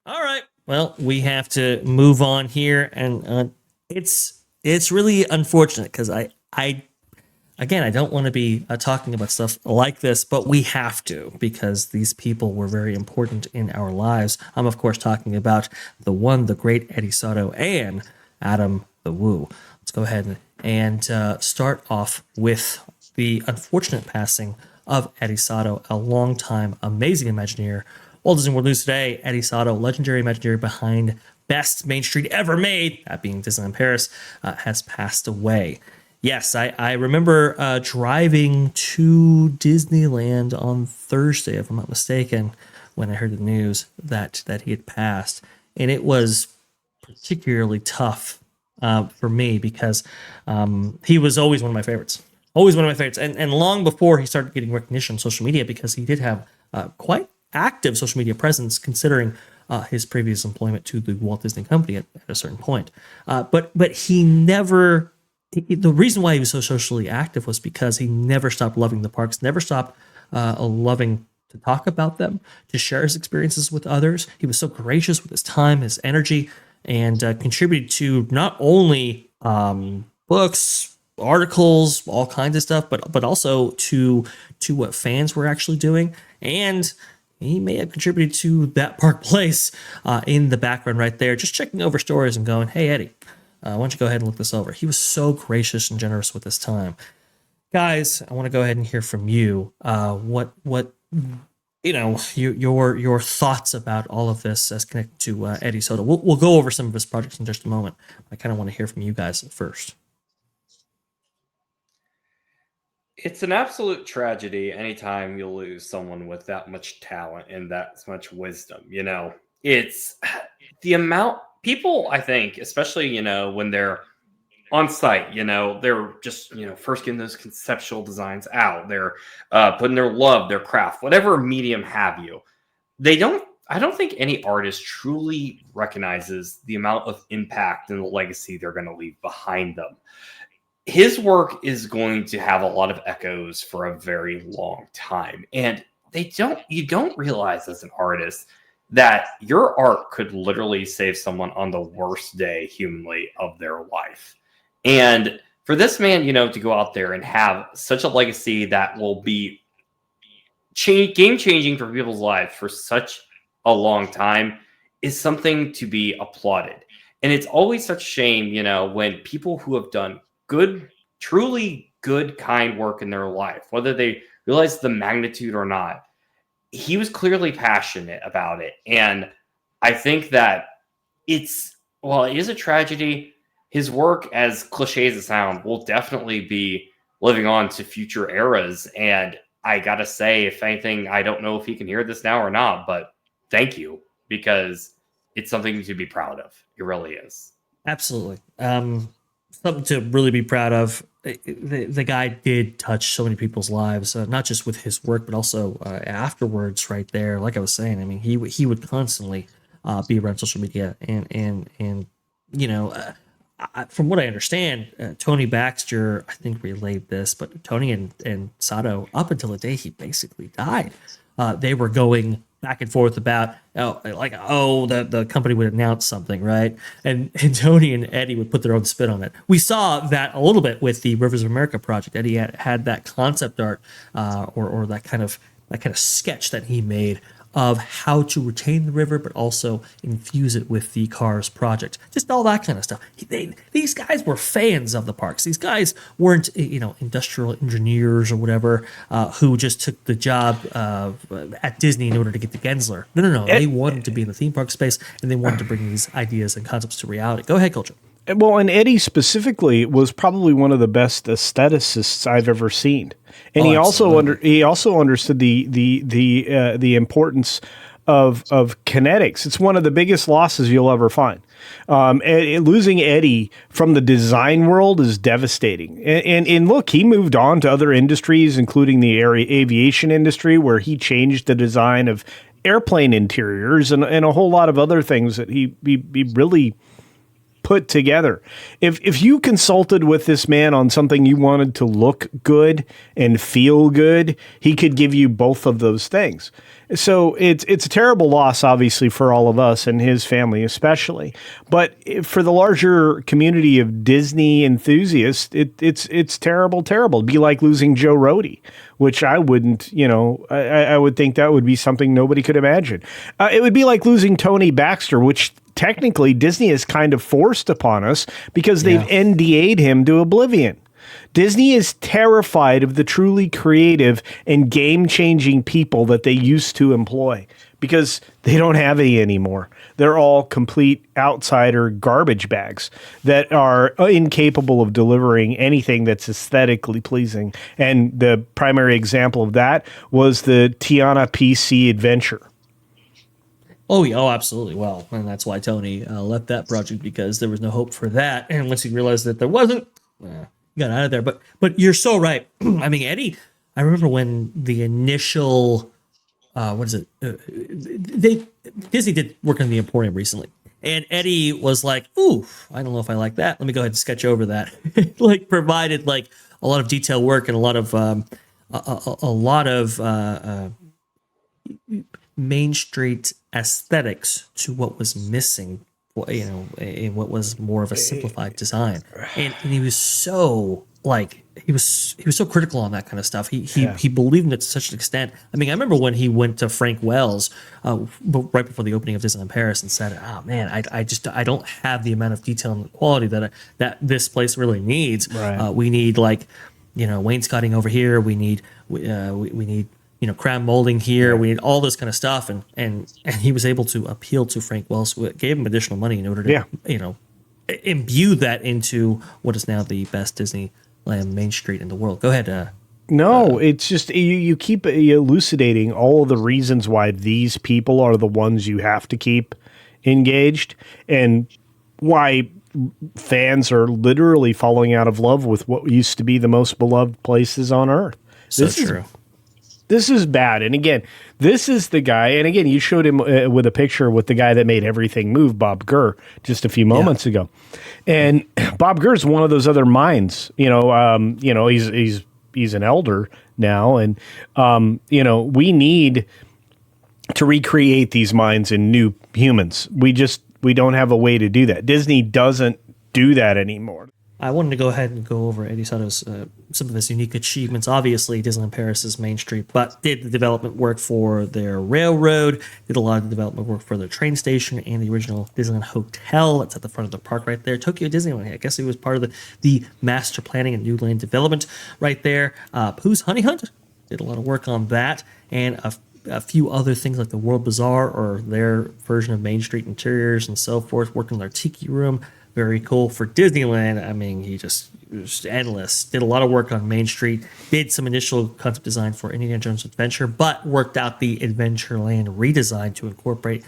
All right. Well, we have to move on here, and it's really unfortunate because I again, I don't want to be talking about stuff like this, but we have to because these people were very important in our lives. I'm, of course, talking about the one, the great Eddie Sotto, and Adam the Woo. Let's go ahead and start off with the unfortunate passing of Eddie Sotto, a longtime amazing Imagineer. Walt Disney World News today: Eddie Sotto, legendary Imagineer behind best Main Street ever made, that being Disneyland Paris, has passed away. Yes, I remember driving to Disneyland on Thursday, if I'm not mistaken, when I heard the news that he had passed, and it was particularly tough for me because he was always one of my favorites, always one of my favorites, and long before he started getting recognition on social media because he did have quite active social media presence considering his previous employment to the Walt Disney Company at a certain point, but he never the reason why he was so socially active was because he never stopped loving the parks, never stopped loving to talk about them, to share his experiences with others. He was so gracious with his time, his energy, and contributed to not only books, articles, all kinds of stuff, but also to what fans were actually doing. And he may have contributed to that park place in the background right there, just checking over stories and going, "Hey, Eddie, why don't you go ahead and look this over?" He was so gracious and generous with his time. Guys, I want to go ahead and hear from you. What your thoughts about all of this as connected to Eddie Sotto. We'll go over some of his projects in just a moment. I kind of want to hear from you guys first. It's an absolute tragedy anytime you lose someone with that much talent and that much wisdom. It's the amount people, I think, especially, when they're on site, they're just, first getting those conceptual designs out. They're putting their love, their craft, whatever medium have you. I don't think any artist truly recognizes the amount of impact and the legacy they're going to leave behind them. His work is going to have a lot of echoes for a very long time. And you don't realize as an artist that your art could literally save someone on the worst day humanly of their life. And for this man, to go out there and have such a legacy that will be game changing for people's lives for such a long time is something to be applauded. And it's always such a shame, when people who have done good, truly good, kind work in their life, whether they realize the magnitude or not, he was clearly passionate about it. And I think that while it is a tragedy, his work, as cliche as it sounds, will definitely be living on to future eras. And I gotta say, if anything, I don't know if he can hear this now or not, but thank you, because it's something to be proud of. It really is. Absolutely. Something to really be proud of. The guy did touch so many people's lives, not just with his work, but also afterwards. Right there, like I was saying, I mean, he would constantly be around social media, and from what I understand, Tony Baxter, I think, relayed this, but Tony and Sato, up until the day he basically died, they were going back and forth about the company would announce something, right? And Tony and Eddie would put their own spin on it. We saw that a little bit with the Rivers of America project. Eddie had that concept art or that kind of sketch that he made of how to retain the river, but also infuse it with the Cars project. Just all that kind of stuff. These guys were fans of the parks. These guys weren't, industrial engineers or whatever who just took the job at Disney in order to get the Gensler. No. They wanted to be in the theme park space, and they wanted to bring these ideas and concepts to reality. Go ahead, Culture. Well, and Eddie specifically was probably one of the best aestheticists I've ever seen, and he also understood the importance of kinetics. It's one of the biggest losses you'll ever find. Losing Eddie from the design world is devastating. And look, he moved on to other industries, including the aviation industry, where he changed the design of airplane interiors and a whole lot of other things that he really put together. If you consulted with this man on something you wanted to look good and feel good, he could give you both of those things. So it's a terrible loss, obviously, for all of us and his family especially. But for the larger community of Disney enthusiasts, it's terrible, terrible. It'd be like losing Joe Rohde, which I wouldn't, I would think that would be something nobody could imagine. It would be like losing Tony Baxter, which technically Disney has kind of forced upon us because they've NDA'd him to oblivion. Disney is terrified of the truly creative and game-changing people that they used to employ because they don't have any anymore. They're all complete outsider garbage bags that are incapable of delivering anything that's aesthetically pleasing. And the primary example of that was the Tiana PC adventure. Oh, yeah, absolutely. Well, and that's why Tony left that project, because there was no hope for that. And once he realized that there wasn't, he got out of there. But you're so right. I mean, Eddie, I remember when the initial, Disney did work on the Emporium recently. And Eddie was like, ooh, I don't know if I like that. Let me go ahead and sketch over that. Like, provided like a lot of detail work and a lot of Main Street aesthetics to what was missing, in what was more of a simplified design. And he was so he was so critical on that kind of stuff. He believed in it to such an extent. I mean, I remember when he went to Frank Wells right before the opening of Disneyland Paris and said, "Oh man, I don't have the amount of detail and quality that this place really needs. Right. We need wainscoting over here. We need crown molding here. We need all this kind of stuff." And he was able to appeal to Frank Wells, who gave him additional money in order to imbue that into what is now the best Disneyland Main Street in the world. Go ahead. It's just you keep elucidating all of the reasons why these people are the ones you have to keep engaged, and why fans are literally falling out of love with what used to be the most beloved places on earth. So true. This is bad. And again, this is the guy. And again, you showed him with a picture with the guy that made everything move, Bob Gurr, just a few moments ago. And Bob Gurr is one of those other minds. He's an elder now, and we need to recreate these minds in new humans. We don't have a way to do that. Disney doesn't do that anymore. I wanted to go ahead and go over Eddie Sotto's some of his unique achievements. Obviously, Disneyland Paris's Main Street, but did the development work for their railroad, did a lot of the development work for their train station and the original Disneyland Hotel that's at the front of the park right there. Tokyo Disneyland, I guess he was part of the master planning and new land development right there. Pooh's Honey Hunt, did a lot of work on that, and a few other things like the World Bazaar or their version of Main Street interiors and so forth, worked on their Tiki Room. Very cool. For Disneyland, I mean, he just was endless. Did a lot of work on Main Street. Did some initial concept design for Indiana Jones Adventure, but worked out the Adventureland redesign to incorporate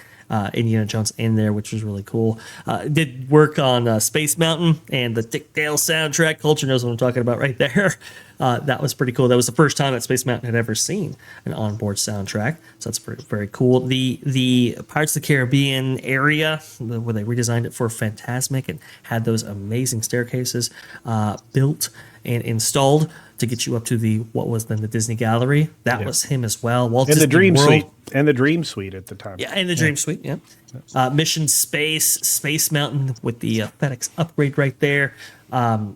Indiana Jones in there, which was really cool. Did work on Space Mountain and the Dick Dale soundtrack. Culture knows what I'm talking about right there. That was pretty cool. That was the first time that Space Mountain had ever seen an onboard soundtrack, so that's very cool. The Pirates of the Caribbean area, where they redesigned it for Fantasmic and had those amazing staircases built and installed to get you up to what was then the Disney Gallery. That was him as well. Walt Disney the Dream World. Suite. And the Dream Suite at the time. Yeah, and the Dream Suite, yeah. Mission Space Mountain with the FedEx upgrade right there. And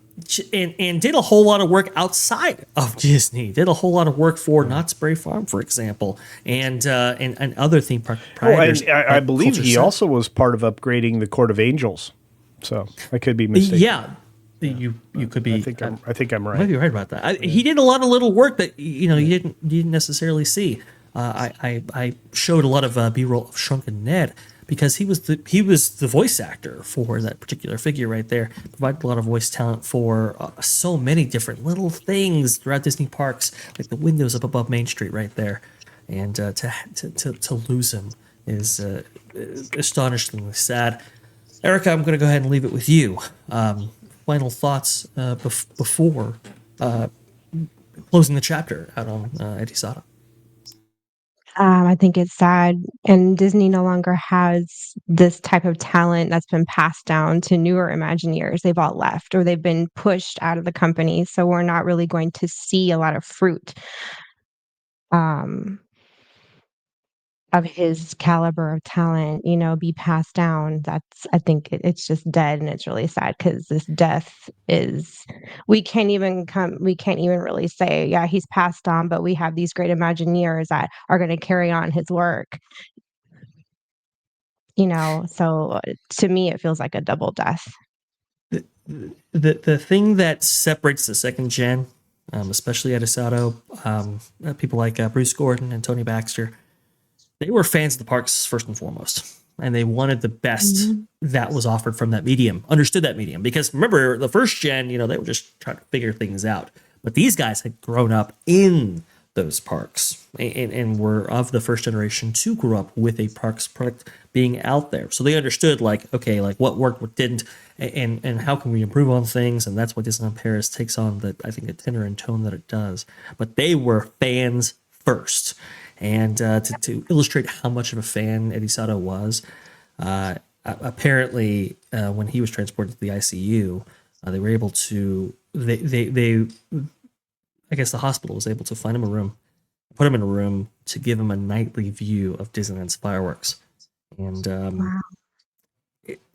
did a whole lot of work outside of Disney. Did a whole lot of work for Knott's Berry Farm, for example, and other theme park proprietors. I believe he also was part of upgrading the Court of Angels. So I could be mistaken. Yeah. You could be. I think I'm right. Maybe you're right about that. He did a lot of little work that you didn't necessarily see. I showed a lot of B-roll of Shrunken Ned because he was the voice actor for that particular figure right there. Provided a lot of voice talent for so many different little things throughout Disney parks, like the windows up above Main Street right there, and to lose him is astonishingly sad. Erika, I'm going to go ahead and leave it with you. Final thoughts before closing the chapter out on Eddie Sotto. I think it's sad, and Disney no longer has this type of talent that's been passed down to newer Imagineers. They've all left, or they've been pushed out of the company, so we're not really going to see a lot of fruit. of his caliber of talent, you know, be passed down. I think it's just dead, and it's really sad because this death is, we can't even really say, yeah, he's passed on, but we have these great Imagineers that are going to carry on his work, you know. So to me, it feels like a double death. The thing that separates the second gen, especially at Sotto, people like Bruce Gordon and Tony Baxter, they were fans of the parks first and foremost, and they wanted the best that was offered from that medium, understood that medium. Because remember, the first gen, you know, they were just trying to figure things out, but these guys had grown up in those parks and were of the first generation to grow up with a parks product being out there. So they understood, like, okay, like what worked, what didn't, and how can we improve on things. And that's why Disneyland Paris takes on the, I think, the tenor and tone that it does. But they were fans first. And to illustrate how much of a fan Eddie Sotto was, apparently when he was transported to the ICU, they were able to, I guess the hospital was able to find him a room, put him in a room to give him a nightly view of Disneyland's fireworks. And Wow.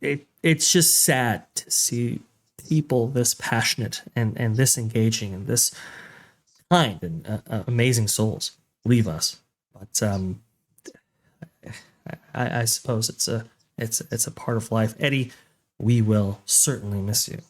it's just sad to see people this passionate and this engaging and this kind and amazing souls leave us. But I suppose it's a part of life. Eddie, we will certainly miss you.